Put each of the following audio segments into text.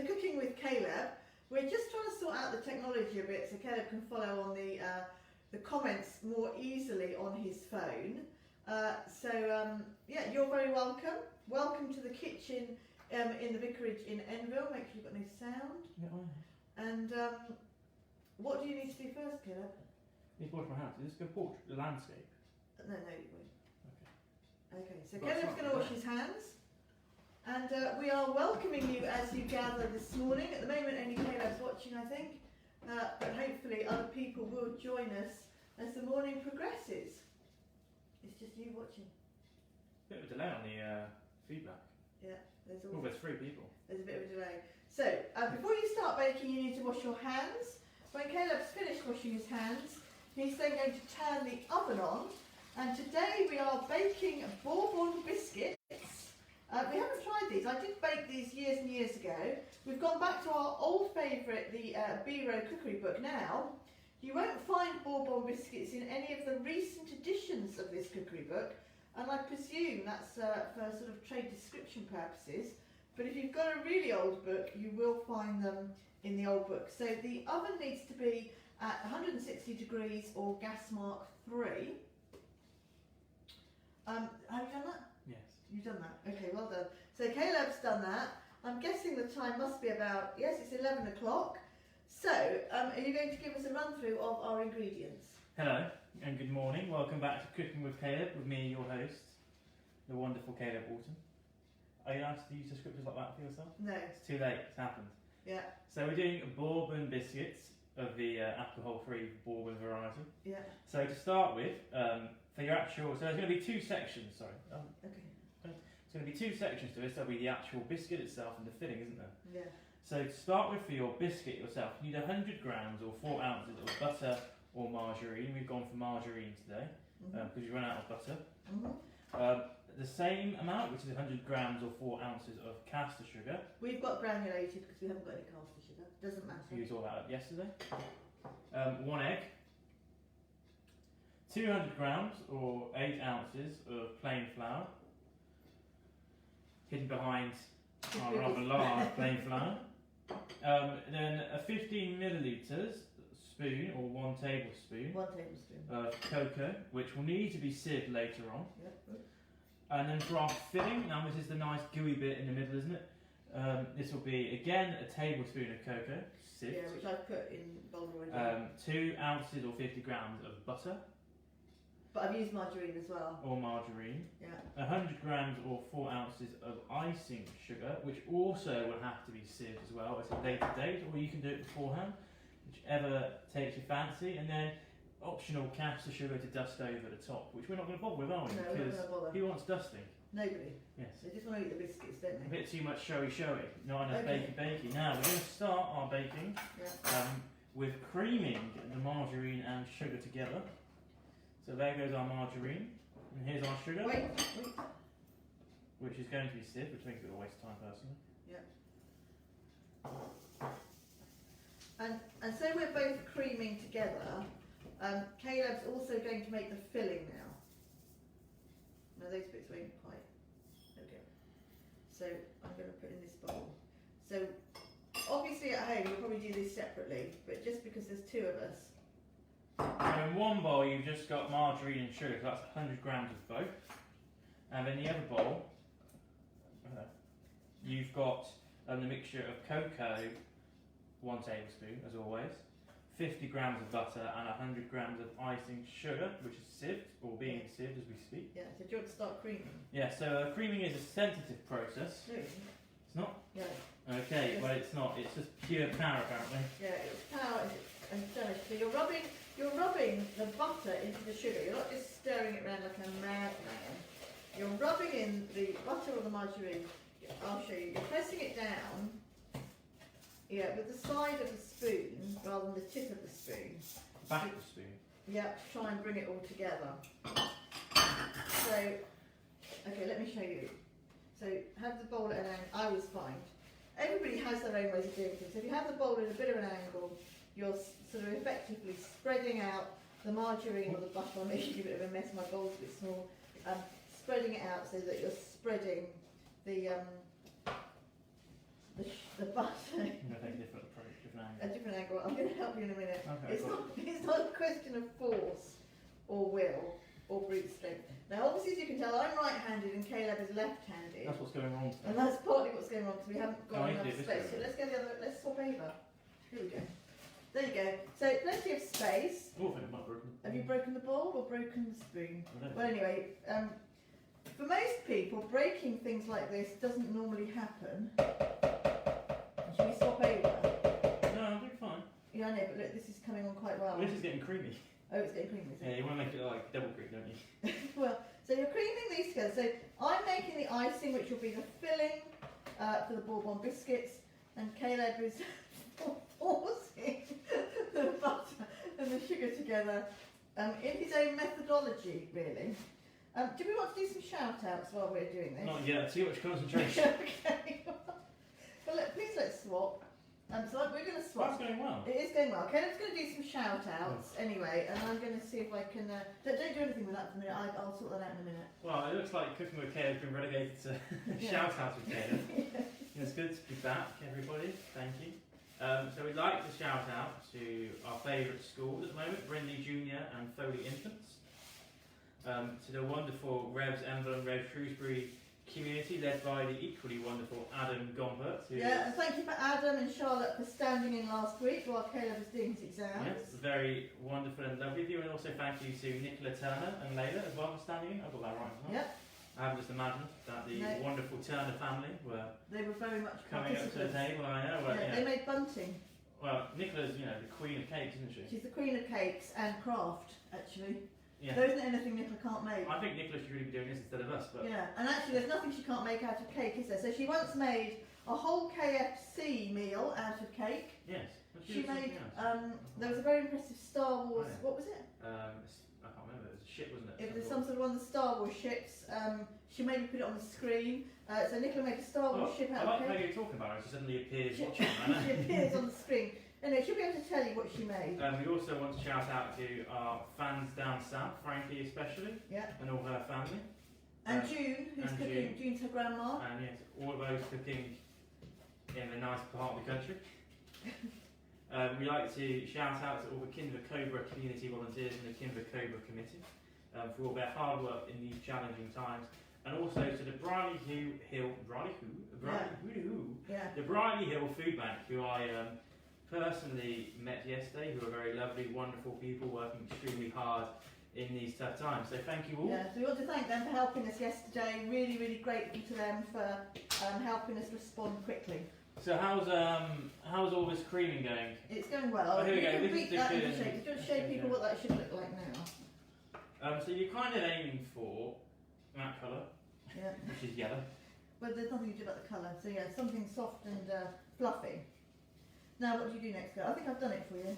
to Cooking with Caleb. We're just trying to sort out the technology a bit so Caleb can follow on the comments more easily on his phone. Yeah, you're very welcome. Welcome to the kitchen in the vicarage in Enville. Make sure you've got no sound. Yeah, And what do you need to do first, Caleb? I need to wash my hands. Is this going to portrait the landscape? No, you won't. Okay, so Well, Caleb's going to wash his hands. And we are welcoming you as you gather this morning. At the moment, only Caleb's watching, I think. But hopefully other people will join us as the morning progresses. It's just you watching. Bit of a delay on the feedback. Yeah, there's Oh, there's 3 people. There's a bit of a delay. So, before you start baking, you need to wash your hands. When Caleb's finished washing his hands, he's then going to turn the oven on. And today we are baking bourbon biscuits. We haven't tried these. I did bake these years and years ago. We've gone back to our old favourite, the Biro cookery book now. You won't find bourbon biscuits in any of the recent editions of this cookery book. And I presume that's for sort of trade description purposes. But if you've got a really old book, you will find them in the old book. So the oven needs to be at 160 degrees or gas mark 3. Have you done that? Yes. You've done that? Okay, well done. So Caleb's done that. I'm guessing the time must be about, yes, it's 11 o'clock. So, are you going to give us a run through of our ingredients? Hello and good morning. Welcome back to Cooking with Caleb with me, your host, the wonderful Caleb Walton. Are you allowed to use descriptors like that for yourself? No. It's too late, it's happened. Yeah. So we're doing bourbon biscuits of the alcohol-free bourbon variety. Yeah. So to start with, for your actual, so there's going to be 2 sections, sorry. Okay. There's going to be 2 sections to this. There'll be the actual biscuit itself and the filling, isn't there? Yeah. So to start with, for your biscuit yourself, you need 100 grams or 4 ounces of butter or margarine. We've gone for margarine today because we've run out of butter. The same amount, which is 100 grams or 4 ounces of caster sugar. We've got granulated because we haven't got any caster sugar. Doesn't matter. We used all that up yesterday. 1 egg. 200 grams or 8 ounces of plain flour. Hidden behind our rather large plain flour. Then a 15 millilitres spoon or 1 tablespoon. 1 tablespoon. Of cocoa, which will need to be sieved later on. Yep. And then for our filling, now this is the nice gooey bit in the middle, isn't it? This will be again a tablespoon of cocoa, sieved. Yeah, which I've put in bowl already. 2 ounces or 50 grams of butter. But I've used margarine as well. Or margarine. Yeah. 100 grams or 4 ounces of icing sugar, which also will have to be sieved as well. It's a later date, or you can do it beforehand, whichever takes your fancy. And then optional caster sugar to dust over the top, which we're not going to bother with, are we? No, we're not going to bother. Who wants dusting? Nobody. Yes. They just want to eat the biscuits, don't A they? bit too much showy, not enough Okay. bakey. Now we're going to start our baking with creaming the margarine and sugar together. So there goes our margarine, and here's our sugar. Wait. Which is going to be sieved, which makes it a waste of time personally. Yeah. And so we're both creaming together. Caleb's also going to make the filling now. No, those bits won't quite. Okay. So I'm going to put in this bowl. So obviously at home you'll probably do this separately, but just because there's 2 of us. So in one bowl you've just got margarine and sugar, so that's 100 grams of both. And in the other bowl, you've got the mixture of cocoa, 1 tablespoon as always, 50 grams of butter and 100 grams of icing sugar, which is sieved, or being sieved as we speak. Yeah, so do you want to start creaming? Yeah, so creaming is a sensitive process. No. It's not? Yeah. Okay, Yes. well it's not, it's just pure power apparently. Yeah, it's power and stirring. So you're rubbing the butter into the sugar. You're not just stirring it around like a madman. You're rubbing in the butter or the margarine. I'll show you. You're pressing it down. Yeah, with the side of the spoon rather than the tip of the spoon. Back of the spoon. Yeah, to try and bring it all together. So, okay, let me show you. So have the bowl at an angle. I always find everybody has their own ways of doing things. So if you have the bowl at a bit of an angle, you're sort of effectively spreading out the margarine or the butter. I'm making a bit of a mess. My bowl's a bit small. Spreading it out so that you're spreading the the butter. I'm going to take a different approach, different A angle. different angle. I'm going to help you in a minute. Okay, It's cool. not a question of force or will or brute strength. Now, obviously, as you can tell, I'm right-handed and Caleb is left-handed, That's what's going wrong. and that's partly what's going on because we haven't Oh, got I enough do it this space. way. So let's go the other. Let's swap over. Here we go. There you go. So plenty of space. Oh, I think I might have broken. Have you broken the bowl or broken the spoon? I don't know. Well, anyway, for most people, breaking things like this doesn't normally happen. Should we swap over? No, I'm doing fine. Yeah, I know, but look, this is coming on quite well. This is getting creamy. Oh, it's getting creamy, is it? Yeah, you want to make it like double cream, don't you? Well, so you're creaming these together. So I'm making the icing, which will be the filling for the Bourbon biscuits, and Caleb is forcing the butter and the sugar together in his own methodology, really. Do we want to do some shout-outs while we're doing this? Not yet, too much concentration. Okay. Well, look, please let's swap. So we're going to That's swap. going well. It is going well. Caleb's going to do some shout-outs anyway, and I'm going to see if I can... don't do anything with that for a minute. I'll sort that out in a minute. Well, it looks like Cooking with Caleb's been relegated to Yeah. shout out with Caleb. It's good to be back, everybody. Thank you. So we'd like to shout out to our favourite schools at the moment, Brindley Junior and Foley Infants. To the wonderful Revs Emblem, Revs Shrewsbury community led by the equally wonderful Adam Gompert. Yeah, and thank you for Adam and Charlotte for standing in last week while Caleb was doing his exams. Yes, very wonderful and lovely of you, and also thank you to Nicola Turner and Layla as well for standing in. I got that right as well. Yep, I haven't just imagined that the No. wonderful Turner family were they were very much coming up to the participants. table. I know. Well, Yeah, they made bunting. well, Nicola's, you know, the queen of cakes, isn't she? She's the queen of cakes and craft, actually. Yeah. There isn't anything Nicola can't make. I think Nicola should really be doing this instead of us, but Yeah, and actually there's nothing she can't make out of cake, is there? So she once made a whole KFC meal out of cake. yes. But She was something made, else. there was a very impressive Star Wars, Oh, yeah. what was it? I can't remember. It was a ship, wasn't it? It was some sort of one of the Star Wars ships. She made me put it on the screen. So Nicola made a Star Wars ship I out like of how cake. you're talking about her. She suddenly appears She, watching. I know. she appears on the screen. Anyway, she'll be able to tell you what she made. We also want to shout out to our fans down south, Frankie especially, Yeah. and all her family. And June, who's and cooking. June's her grandma. And yes, all of those cooking in a nice part of the country. We like to shout out to all the Kinver Cobra community volunteers and the Kinver Cobra committee for all their hard work in these challenging times. And also to the Briley Hill Yeah. the Briley Hill Food Bank, who I personally met yesterday, who are very lovely, wonderful people working extremely hard in these tough times. So thank you all. Yeah, so we want to thank them for helping us yesterday. Really, really grateful to them for helping us respond quickly. So how's all this creaming going? It's going well. Oh, here we You go. can This is beat the that into good- shape. Do you want to show people what that should look like now? So you're kind of aiming for that colour, Yeah. which is yellow. But there's nothing to do about the colour. So yeah, something soft and fluffy. Now what do you do next, girl? I think I've done it for you.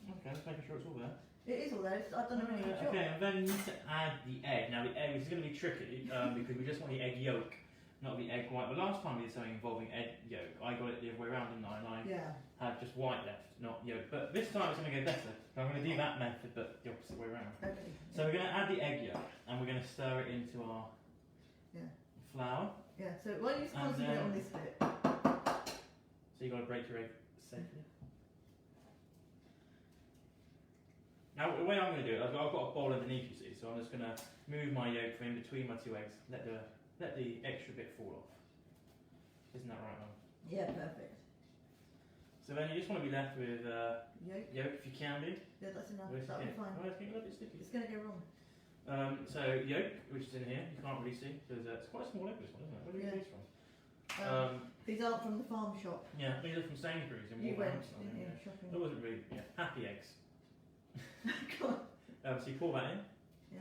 Okay, just making sure it's all there. It is all there. I've done a really good job. Okay, and then you need to add the egg. Now the egg is going to be tricky because we just want the egg yolk, not the egg white. The last time we did something involving egg yolk, I got it the other way around, didn't I? And I Yeah. had just white left, not yolk. But this time it's going to go better. So I'm going to do that method, but the opposite way around. Okay. So we're going to add the egg yolk, and we're going to stir it into our flour. Yeah. So why don't you just And concentrate then- on this bit? So you've got to break your egg safely. Now the way I'm going to do it, I've got a bowl underneath, you see, so I'm just going to move my yolk from in between my two eggs, let the extra bit fall off. Isn't that right, Mum? Yeah, perfect. So then you just want to be left with Yolk. yolk if you can be. Yeah, that's enough. Where's That'll be it? fine. Oh, it's getting a little bit sticky. It's going to go wrong. So yolk, which is in here, you can't really see because it's quite a small egg, this one, isn't it? Where do we Yeah. get these from? These aren't from the farm shop. Yeah, these are from Sainsbury's in You went, Wolverhampton. didn't you, Yeah. shopping? That wasn't really, happy eggs. Go on. So you pour that in. Yeah.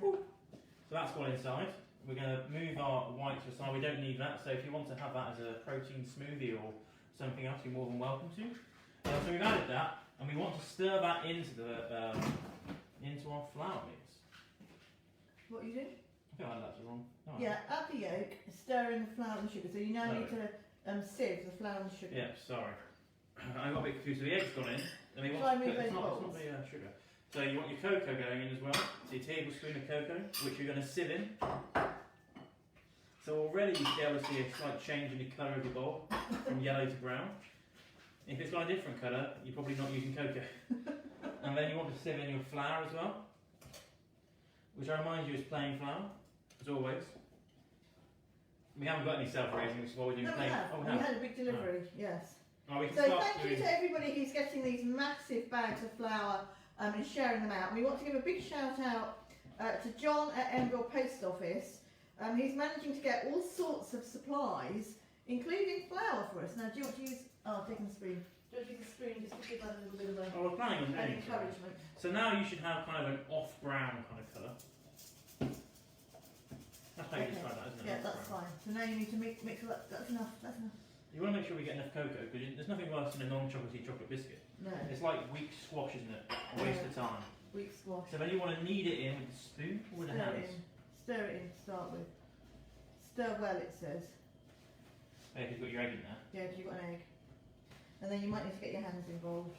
So that's gone inside. We're going to move our white to the side. We don't need that. So if you want to have that as a protein smoothie or something else, you're more than welcome to. So we've added that, and we want to stir that into the into our flour mix. What you do? I think I had that wrong. No, I Yeah, add the yolk, stir in the flour and sugar. So you now need to sieve the flour and sugar. Yeah, sorry. I got a bit confused. So the egg's gone in. And we want Try to and move put, it's those not bowls. the sugar. So you want your cocoa going in as well. So your tablespoon of cocoa, which you're going to sieve in. So already you should be able to see a slight change in the colour of your bowl from yellow to brown. If it's got a different colour, you're probably not using cocoa. And then you want to sieve in your flour as well, which I remind you is plain flour, as always. We haven't got any self-raising, which is why we're doing No, plain. we had a big delivery, yes. Oh, we can So start thank you doing... to everybody who's getting these massive bags of flour and sharing them out. We want to give a big shout out to John at Enville Post Office. He's managing to get all sorts of supplies, including flour for us. Now, do you want to use... Oh, I've taken the spoon. Do you want to use the spoon just to give that a little bit of I was planning on an doing so. encouragement? So now you should have kind of an off-brown kind of colour. That's how you Okay. describe that, isn't it? Yeah, that's Off-brown. fine. So now you need to mix it up. That's enough. That's enough. You want to make sure we get enough cocoa, because there's nothing worse than a non-chocolatey chocolate biscuit. No, It's like weak squash, isn't it? A waste of time. weak squash. So then you want to knead it in with a spoon or with a Stir it hands? in. Stir it in to start with. Stir well, it says. Oh, if you've got your egg in there. Yeah, if you've got an egg. And then you might need to get your hands involved.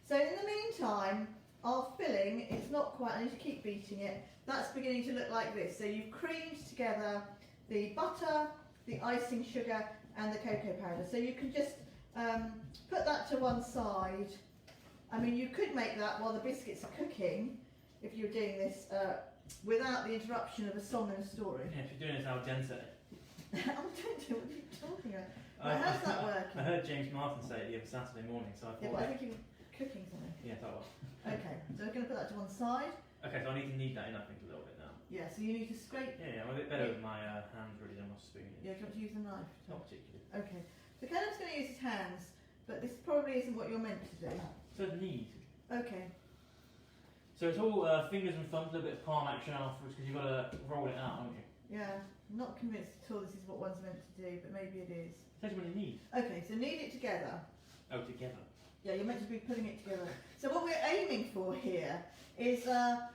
So in the meantime, our filling, it's not quite, I need to keep beating it. That's beginning to look like this. So you've creamed together the butter, the icing sugar and the cocoa powder. So you can just put that to one side. I mean, you could make that while the biscuits are cooking, if you're doing this without the interruption of a song and a story. Yeah, if you're doing this al dente. I don't know what you're talking about. Well, how's that working? I heard James Martin say it the other Saturday morning, so I Yeah, thought... but I think you're cooking something. Yeah, that was. Okay, so we're going to put that to one side. Okay, so I need to knead that in, I think, a little bit now. Yeah, so you need to scrape. Yeah, I'm a bit better with my hands really than my spoon. Yeah, do you want to use a knife? Not particularly. Okay. So Caleb's going to use his hands, but this probably isn't what you're meant to do. So knead. Okay. So it's all fingers and thumbs, a little bit of palm action afterwards, because you've got to roll it out, haven't you? Yeah, I'm not convinced at all this is what one's meant to do, but maybe it is. It says when you knead. Okay, so knead it together. Oh, together. Yeah, you're meant to be putting it together. So what we're aiming for here is a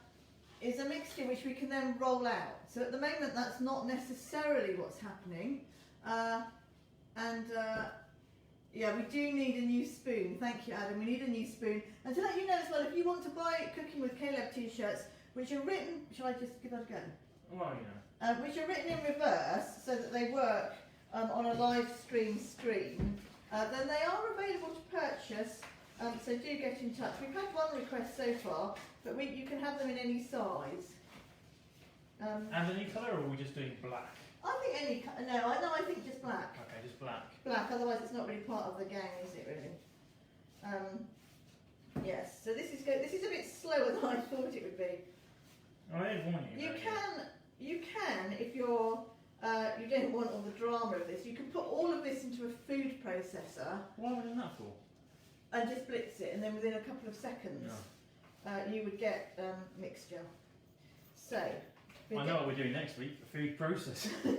mixture which we can then roll out. So at the moment that's not necessarily what's happening. Yeah, we do need a new spoon. Thank you, Adam. We need a new spoon. And to let you know as well, if you want to buy Cooking with Caleb t-shirts, which are written, shall I just give that a go? Well, you know. Which are written in reverse so that they work on a live stream, then they are available to purchase. So do get in touch. We've had one request so far, but you can have them in any size. And any colour, or are we just doing black? I think any I think just black. Okay, just black. Black, otherwise it's not really part of the gang, is it really? Yes. So this is good. This is a bit slower than I thought it would be. Oh, I didn't warn you. You can if you're you don't want all the drama of this. You can put all of this into a food processor. Why are we doing that for? And just blitz it, and then within a couple of seconds, you would get mixture. So, I know what we're doing next week, the food process. I know,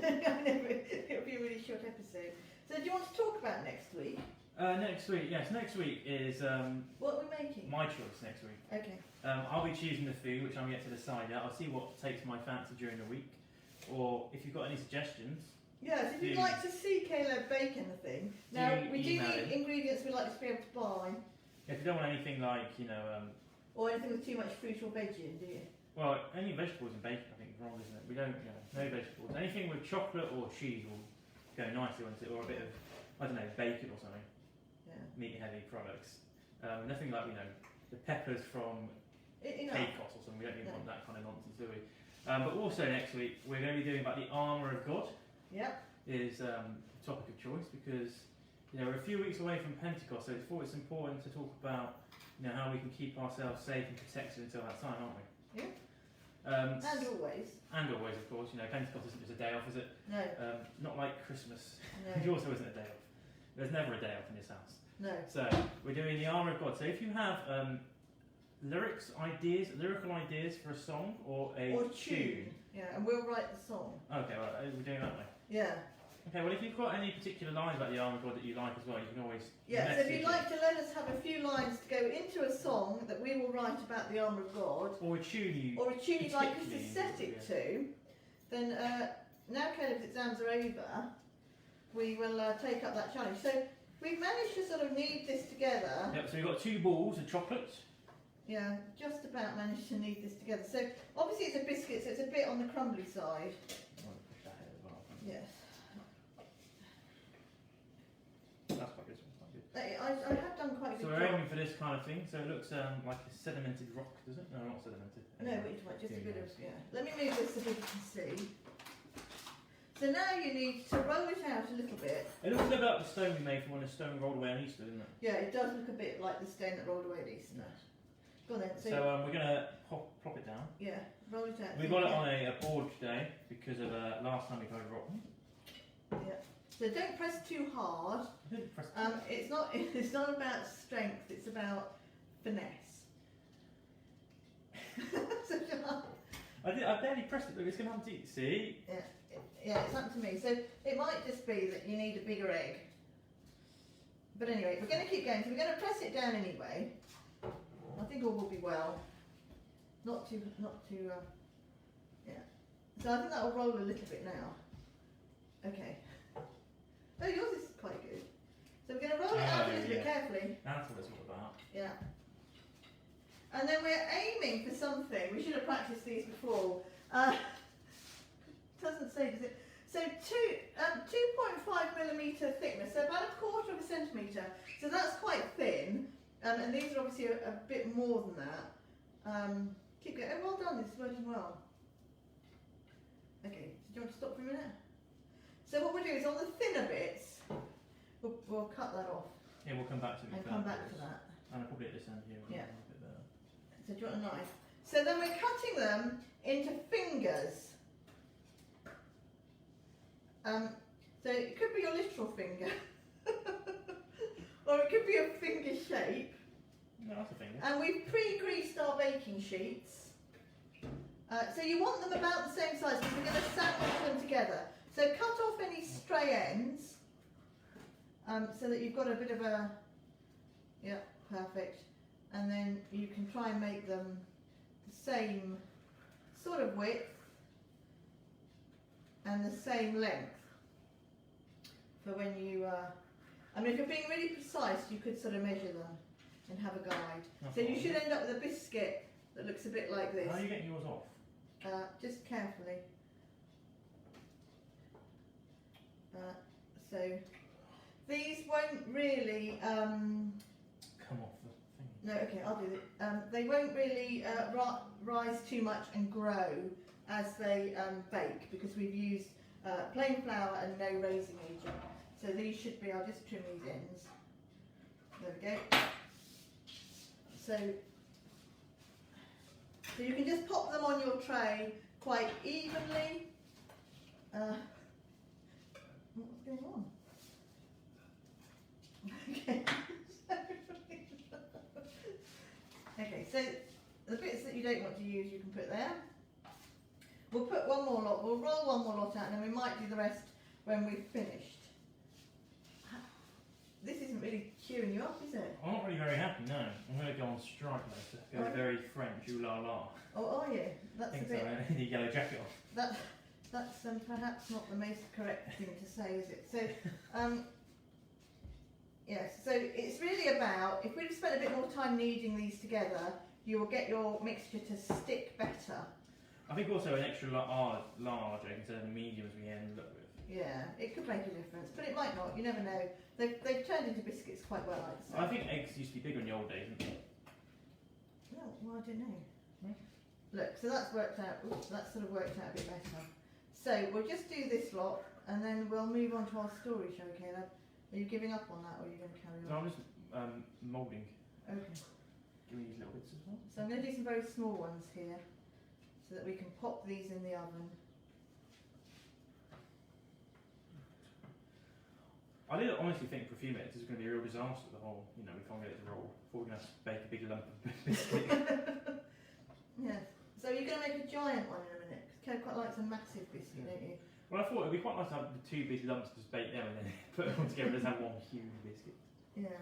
it'll be a really short episode. So, do you want to talk about next week? Next week, yes, next week is What are we making? my choice next week. Okay. I'll be choosing the food, which I'm yet to decide yet. I'll see what takes my fancy during the week, or if you've got any suggestions. Yes, if you'd like to see Caleb bake anything, now we do need ingredients we'd like to be able to buy. If you don't want anything like, or anything with too much fruit or veg in, do you? well, any vegetables and bacon I think is wrong, isn't it? We don't, no vegetables. Anything with chocolate or cheese will go nicely on it, or a bit of, I don't know, bacon or something. Yeah. Meat heavy products. Nothing like, the peppers from Pecos or something. We don't even want that kind of nonsense, do we? But also next week we're going to be doing about the armour of God. Yep. Is topic of choice because we're a few weeks away from Pentecost, so it's important to talk about how we can keep ourselves safe and protected until that time, aren't we? Yeah. And always. And always, of course. Pentecost isn't just a day off, is it? No. Not like Christmas. No. It also isn't a day off. There's never a day off in this house. No. So we're doing the armour of God. So if you have lyrical ideas for a song or a tune. Yeah, and we'll write the song. Okay, well, we're doing it that way. Yeah. Okay, well, if you've got any particular lines about the armour of God that you like as well, you can always. Yeah, so if you'd like to let us have a few lines to go into a song that we will write about the armour of God, or a tune you'd like us to set it to, then now Caleb's exams are over, we will take up that challenge. So we've managed to sort of knead this together. Yep, so we've got 2 balls of chocolate. Yeah, just about managed to knead this together. So obviously it's a biscuit, so it's a bit on the crumbly side. Push that ahead as well. Yes. going for this kind of thing, so it looks like a sedimented rock, does it? No, not sedimented. No, which one? Just a bit of, yeah. Let me move this so people can see. So now you need to roll it out a little bit. It looks a bit like the stone we made from when the stone rolled away on Easter, doesn't it? Yeah, it does look a bit like the stone that rolled away at Easter. Go on then. So we're going to plop it down. Yeah, roll it out. We got it on a board today because of last time we tried rotten. Yeah. So don't press too hard. I didn't press It's not about strength. It's about finesse. So I barely pressed it, but it's going to have to see? yeah, it's up to me. So it might just be that you need a bigger egg. But anyway, we're going to keep going. So we're going to press it down anyway. I think all will be well. Not too, yeah. So I think that will roll a little bit now. Okay. Oh, yours is quite good. So we're going to roll it out a little bit carefully. That's what it's all about. Yeah. And then we're aiming for something. We should have practiced these before. Doesn't say, does it? So 2.5 millimetre thickness, so about 1/4 centimetre. So that's quite thin. And these are obviously a bit more than that. Keep going. Oh, well done. This is working well. Okay. So do you want to stop for a minute? So what we'll do is on the thinner bits, we'll cut that off. Yeah, we'll come back to it. And come back to that. And probably at this end here. Yeah. A bit better. So do you want a knife? So then we're cutting them into fingers. So it could be your literal finger, or it could be a finger shape. No, that's a finger. And we've pre-greased our baking sheets. So you want them about the same size because we're going to sandwich them together. So cut off any stray ends, so that you've got a bit of a, yeah, perfect. And then you can try and make them the same sort of width and the same length for when you, I mean if you're being really precise you could sort of measure them and have a guide. That's So you fine. should end up with a biscuit that looks a bit like this. How are you getting yours off? Just carefully. So these won't really, Come off the thing. no, okay, I'll do it. They won't really rise too much and grow as they bake because we've used plain flour and no raising agent. So these should be, I'll just trim these ends. There we go. So you can just pop them on your tray quite evenly. What's going on? Okay. Okay, so the bits that you don't want to use you can put there. We'll put one more lot, we'll roll one more lot out and then we might do the rest when we've finished. This isn't really queuing you up, is it? I'm not really very happy, no. I'm going to go on strike later. Go Right. very French, ooh la la. Oh, are you? I That's a think bit, so, I need a yellow jacket on. that's perhaps not the most correct thing to say, is it? So, yes, so it's really about, if we'd spent a bit more time kneading these together, you will get your mixture to stick better. I think also an extra large egg instead of the medium as we ended up with. Yeah, it could make a difference, but it might not, you never know. They've turned into biscuits quite well, I'd say. I think eggs used to be bigger in the old days, didn't they? Oh, well, I don't know. Hmm? Look, so that's worked out, oops, that's sort of worked out a bit better. So we'll just do this lot, and then we'll move on to our story, shall we, Caleb? Are you giving up on that, or are you going to carry No, on? I'm just moulding. Okay. Give me these little bits as well. So I'm going to do some very small ones here, so that we can pop these in the oven. I did honestly think for a few minutes this was going to be a real disaster, the whole, we can't get it to roll. Thought we were going to bake a big lump of biscuit. Yeah. So you're going to make a giant one in a minute, because Kev quite likes a massive biscuit, don't you? Well, I thought it would be quite nice to have the two big lumps, just bake them and then put them all together and just have one huge biscuit. Yeah.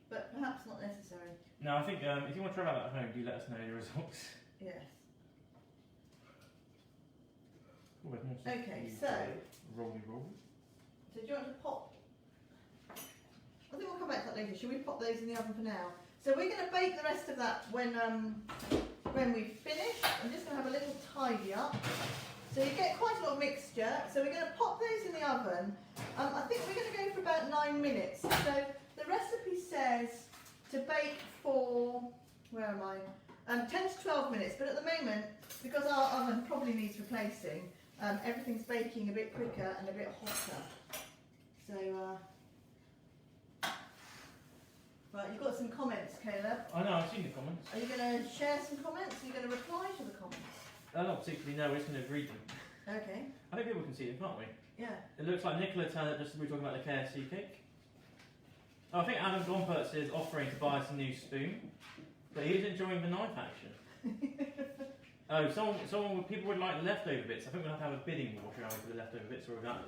But perhaps not necessary. No, I think if you want to try that at home, do let us know your results. Yes. Oh, there's more stuff Okay, to so roll. do you want to pop? I think we'll come back to that later. Should we pop those in the oven for now? So we're going to bake the rest of that when we've finished. I'm just going to have a little tidy up. So you get quite a lot of mixture. So we're going to pop those in the oven. I think we're going to go for about 9 minutes. So the recipe says to bake for, where am I? 10 to 12 minutes, but at the moment, because our oven probably needs replacing, everything's baking a bit quicker and a bit hotter. So, right, you've got some comments, Caleb. I know, I've seen the comments. Are you going to share some comments? Are you going to reply to the comments? Not particularly, no, we're just going to read them. Okay. I think people can see them, can't we? Yeah. It looks like Nicola turned up just as we were talking about the KFC cake. Oh, I think Adam Gompertz is offering to buy us a new spoon, but he is enjoying the knife action. Oh, people would like the leftover bits. I think we'll have to have a bidding war shall we, for the leftover bits, or that.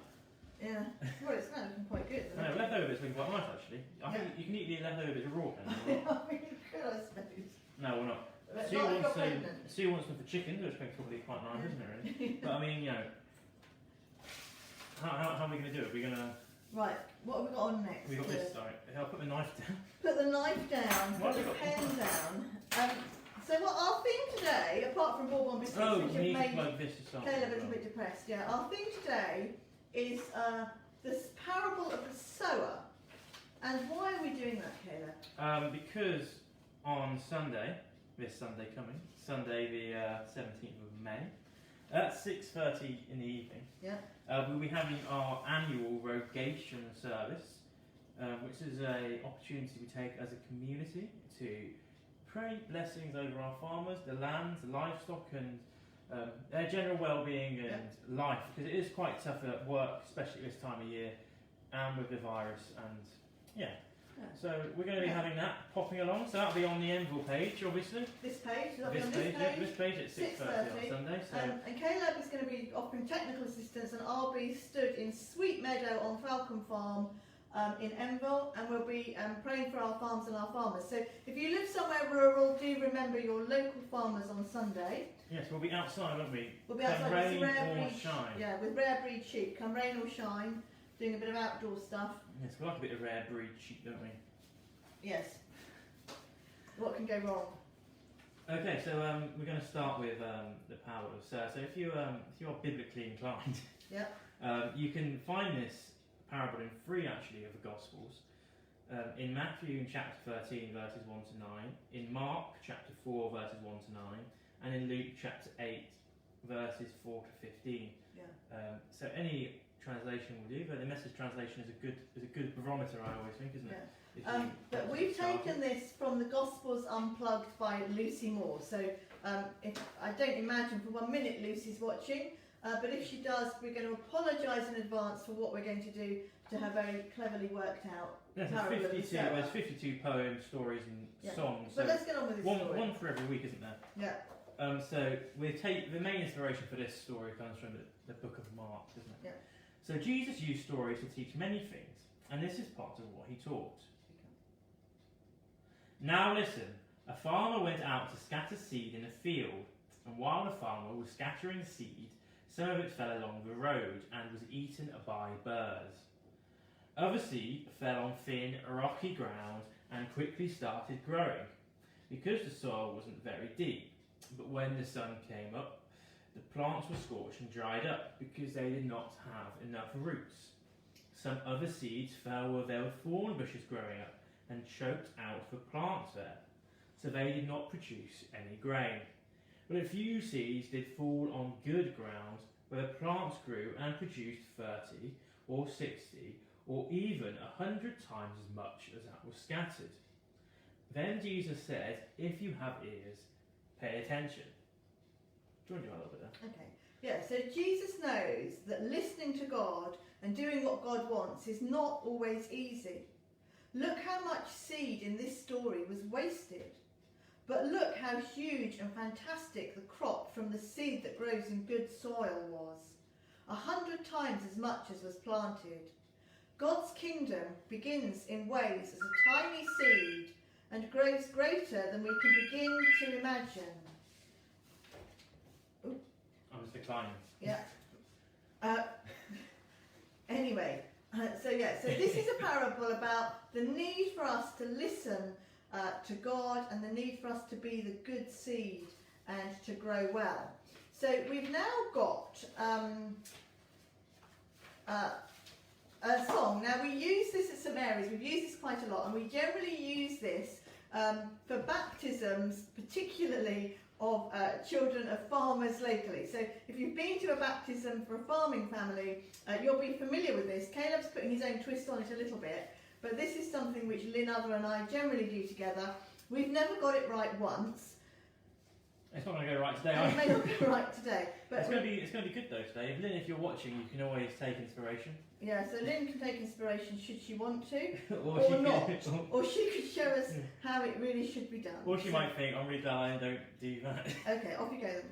Yeah. Well, it's not looking quite good. No, leftover bits looking quite nice actually. I think you can eat the leftover bits raw, can you? I mean, you could, I suppose. No, we're not. But Sue not if you're wants, pregnant. Sue wants them for chicken, which makes probably quite nice, isn't it? Really? But I mean, you know, how are we going to do it? We're going to. Right, what have we got on next? We got this. Sorry, I'll put the knife down. Put the knife down, What put have the we got? pen down. So what our theme today, apart from Bourbon biscuits, Oh, which we need have to made plug this to start. Caleb a with as little well. bit depressed, yeah. Our theme today is the parable of the sower. And why are we doing that, Caleb? Because on Sunday, this Sunday coming, Sunday the 17th of May, at 6:30 in the evening, Yeah. we'll be having our annual rogation service, which is an opportunity we take as a community to pray blessings over our farmers, the land, the livestock, and their general well-being and life, because it is quite tough at work, especially this time of year, and with the virus, and yeah. So we're going to be having that popping along. So that'll be on the Envil page, obviously. This page, that'll This be on page, this page. this page at 6:30 on Sunday. So And Caleb is going to be offering technical assistance, and I'll be stood in Sweet Meadow on Falcon Farm in Enville, and we'll be praying for our farms and our farmers. So if you live somewhere rural, do remember your local farmers on Sunday. yes, we'll be outside, won't we? We'll be Come outside rain with rare or breed, shine. yeah, with rare breed sheep. Come rain or shine, doing a bit of outdoor stuff. Yes, we like a bit of rare breed sheep, don't we? Yes. What can go wrong? Okay, so we're going to start with the parable of Sir. So if you are biblically inclined, you can find this parable in 3 actually of the Gospels. In Matthew in chapter 13 verses 1 to 9, in Mark chapter 4 verses 1 to 9, and in Luke chapter 8 verses 4 to 15. Yeah. So any translation will do, but the Message translation is a good barometer, I always think, isn't it? Yeah. If you But we've taken this from the Gospels Unplugged by Lucy Moore. So if I don't imagine for 1 minute Lucy's watching, but if she does, we're going to apologise in advance for what we're going to do to her very cleverly worked out. There's parable of the 52. sower. There's 52 poems, stories, and songs. But So let's get on with this story. one for every week, isn't there? Yeah. So we take the main inspiration for this story comes from the book of Mark, doesn't it? Yeah. So Jesus used stories to teach many things, and this is part of what he taught. Now listen, a farmer went out to scatter seed in a field, and while the farmer was scattering seed, some of it fell along the road and was eaten by birds. Other seed fell on thin, rocky ground and quickly started growing, because the soil wasn't very deep. But when the sun came up, the plants were scorched and dried up, because they did not have enough roots. Some other seeds fell where there were thorn bushes growing up, and choked out the plants there, so they did not produce any grain. But a few seeds did fall on good ground, where the plants grew and produced 30 or 60 or even 100 times as much as that was scattered. Then Jesus said, if you have ears, pay attention. Do you want to do a little bit there? Okay. Yeah, so Jesus knows that listening to God and doing what God wants is not always easy. Look how much seed in this story was wasted. But look how huge and fantastic the crop from the seed that grows in good soil was. 100 times as much as was planted. God's kingdom begins in ways as a tiny seed and grows greater than we can begin to imagine. I was declining. Yeah. Anyway, so this is a parable about the need for us to listen to God and the need for us to be the good seed and to grow well. So we've now got a song. Now we use this at St Mary's, we've used this quite a lot, and we generally use this for baptisms, particularly of children of farmers locally. So if you've been to a baptism for a farming family, you'll be familiar with this. Caleb's putting his own twist on it a little bit, but this is something which Lynn Other and I generally do together. We've never got it right once. It's not going to go right today, And it may not go right today, but it's going to be good though today. Lynn, if you're watching, you can always take inspiration. yeah. So Lynn can take inspiration should she want to, or or she not, could, or she could show us how it really should be done. or she So- might think, I'm really glad I don't do that. Okay, off you go then.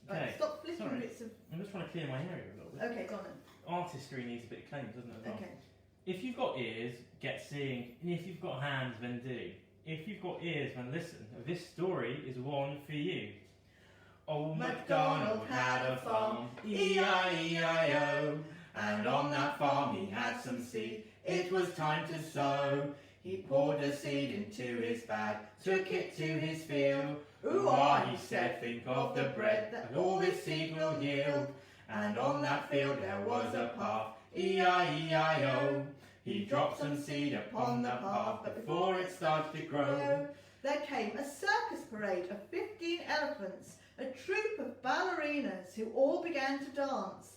Right, Okay, stop flipping sorry. bits of. I'm just trying to clear my area a little bit. Okay, go on then. Artistry needs a bit of claim, doesn't it? As well? Okay. If you've got ears, get seeing, and if you've got hands, then do. If you've got ears, then listen. This story is one for you. Old MacDonald had a farm, E-I-E-I-O, and on that farm he had some seed. It was time to sow. He poured the seed into his bag, took it to his field. Ooh-ah, he said, think of the bread that all this seed will yield. And on that field there was a path, E-I-E-I-O. He dropped some seed upon the path, but before it started to grow, there came a circus parade of 15 elephants, a troupe of ballerinas who all began to dance.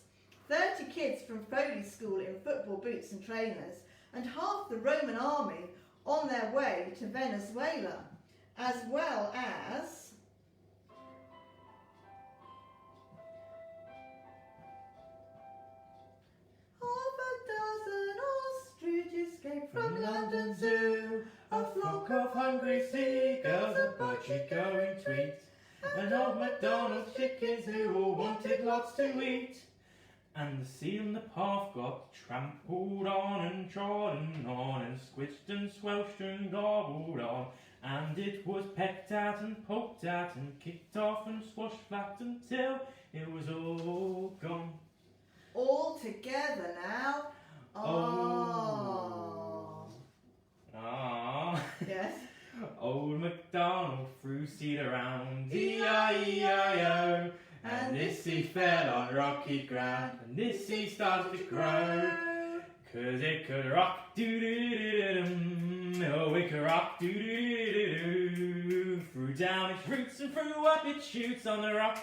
30 kids from Foley School in football boots and trainers, and half the Roman army on their way to Venezuela, as well as half a dozen ostriches came from London Zoo, a flock of hungry seagulls, a budgie going tweet, and old MacDonald's chickens who all wanted lots to eat. And the seed on the path got trampled on and trodden on, and squished and squelched and gobbled on, and it was pecked at and poked at and kicked off and squashed flat until it was all gone. all together now. Oh. Ah. Yes. Old MacDonald threw seed around, E-I-E-I-O, and this seed fell on rocky ground, and this seed started to grow, 'cause it could rock doo-doo-doo-doo-doo, oh it could rock doo-doo-doo-doo-doo, threw down its roots and threw up its shoots on the rock.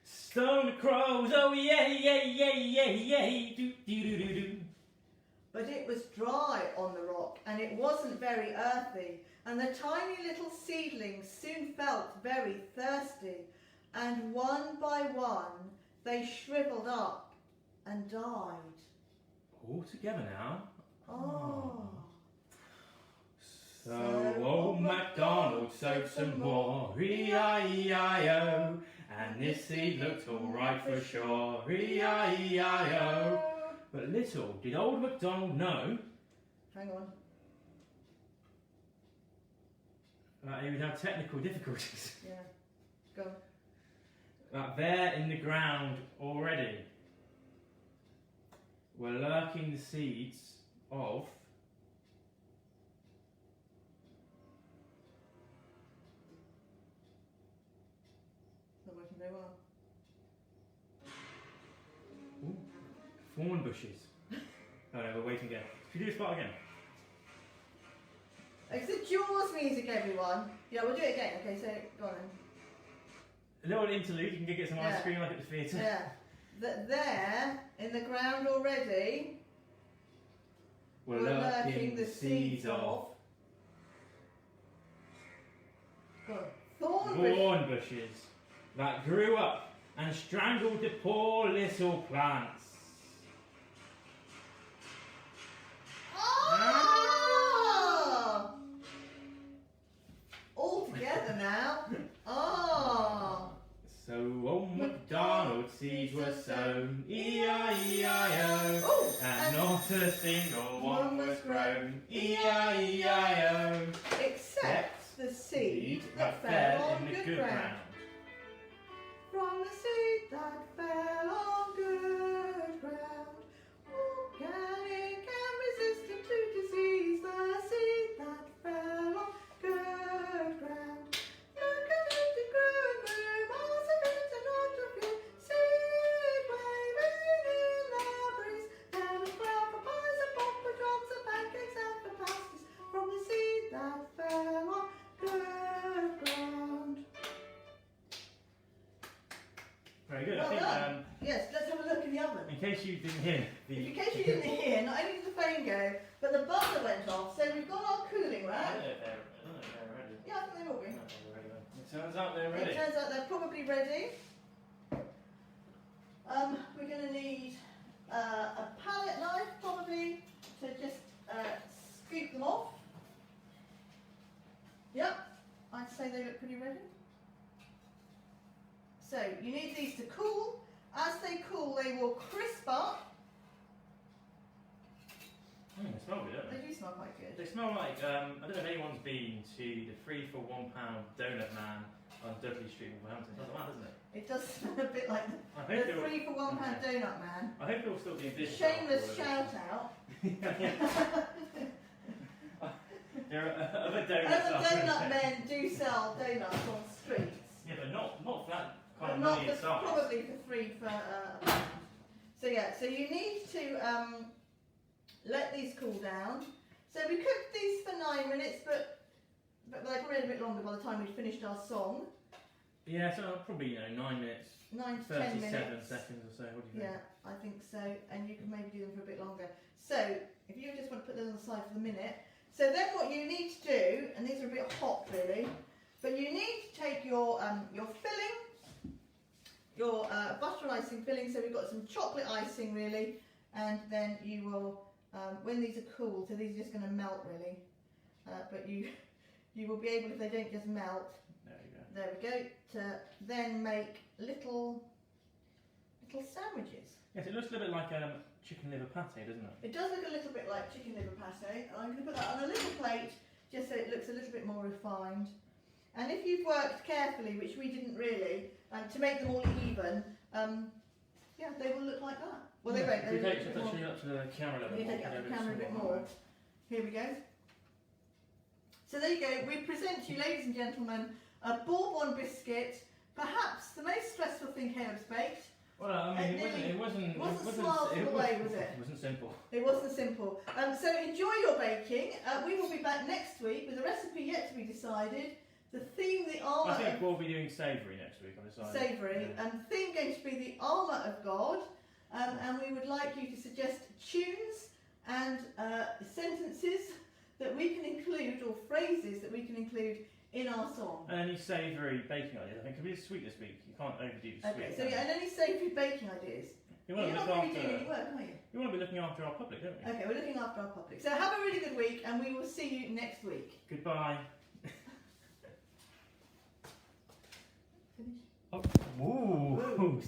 Stone the crows, oh yay, yay, yay, yay, yay, doo-doo-doo-doo-doo. But it was dry on the rock, and it wasn't very earthy, and the tiny little seedlings soon felt very thirsty, and one by one they shriveled up and died. All together now. Oh. So old MacDonald sowed some more, E-I-E-I-O, and this seed looked alright for sure, E-I-E-I-O. But little did old MacDonald know Hang on. that he would have technical difficulties. Yeah. Go on. That there in the ground already were lurking the seeds of Not working very well. thorn bushes. Oh no, we're waiting again. Should we do this part again? It's the Jaws music, everyone. Yeah, we'll do it again. Okay, so go on then. A little interlude, you can go get some Yeah. ice cream like at the theatre. Yeah. That there in the ground already We're lurking the seeds of Go on. Thorn bush. thorn bushes that grew up and strangled the poor little plants. Ah! All together now. Ah! So old MacDonald's seeds were sown, E-I-E-I-O, Oh, and not a single one was grown, E-I-E-I-O, except the seed that fell on good ground. From the seed that fell on good ground, organic and resistant to disease, the seed that fell on good ground. Look at it grew and grew, moss of it and not of you, seed waving in the breeze, then a crowd for pies and popper drops and pancakes and for pasties, from the seed that fell on case you didn't hear In case you didn't hear, not only did the phone go, but the buzzer went off. So we've got our cooling I rack. don't know if they're ready. Yeah, I think they will be. I don't know if they're ready then. It turns out they're ready. It turns out they're probably ready. We're going to need a palette knife probably to just scoop them off. Yep, I'd say they look pretty ready. So you need these to cool. As they cool, they will crisp up. They smell good, don't They do smell quite good. They smell like, I don't know if anyone's been to the 3 for £1 donut man on Dudley Street in Wolverhampton. It does that, doesn't it? It does smell a bit like I the hope it'll, 3 for £1 donut man. I hope it'll still be in business. Shameless afterwards. shout out. There are other donuts. Other out there. donut men do sell donuts on streets. Yeah, but not for that kind But of not money for, itself. probably for 3 for a pound. So yeah, so you need to let these cool down. So we cooked these for 9 minutes, but they're probably a bit longer by the time we'd finished our song. Yeah, so probably 9 minutes, 9 to 10 37 minutes. seconds or so. What do you think? Yeah, I think so. And you can maybe do them for a bit longer. So if you just want to put those on the side for the minute. So then what you need to do, and these are a bit hot really, but you need to take your filling, your butter icing filling. So we've got some chocolate icing really, and then you will, when these are cool, so these are just going to melt really, but you will be able, if they don't just melt, There you go. there we go, to then make little sandwiches. Yes, it looks a little bit like chicken liver pate, doesn't it? It does look a little bit like chicken liver pate. I'm going to put that on a little plate just so it looks a little bit more refined. And if you've worked carefully, which we didn't really, to make them all even, yeah, they will look like that. Well, they won't. If we They will take look it a bit more. up to the camera a little You bit take it more. up to the camera a bit more. Here we go. So there you go. We present to you, ladies and gentlemen, a Bourbon biscuit, perhaps the most stressful thing Caleb's baked. Well, I mean, it wasn't smiles all the way, was it? It wasn't simple. It wasn't simple. So enjoy your baking. We will be back next week with a recipe yet to be decided. The theme, the armour I think of we'll be doing savoury next week, I decided. savoury, Yeah. and the theme going to be the armour of God. And we would like you to suggest tunes and sentences that we can include, or phrases that we can include in our song. And any savoury baking ideas. I think it could be sweet this week. You can't overdo the sweet. Okay, so yeah, and any savoury baking ideas. You want You're to not look going to be doing after. any work, are you? You want to be looking after our public, don't we? Okay, we're looking after our public. So have a really good week, and we will see you next week. Goodbye. Finish. Oh, ooh.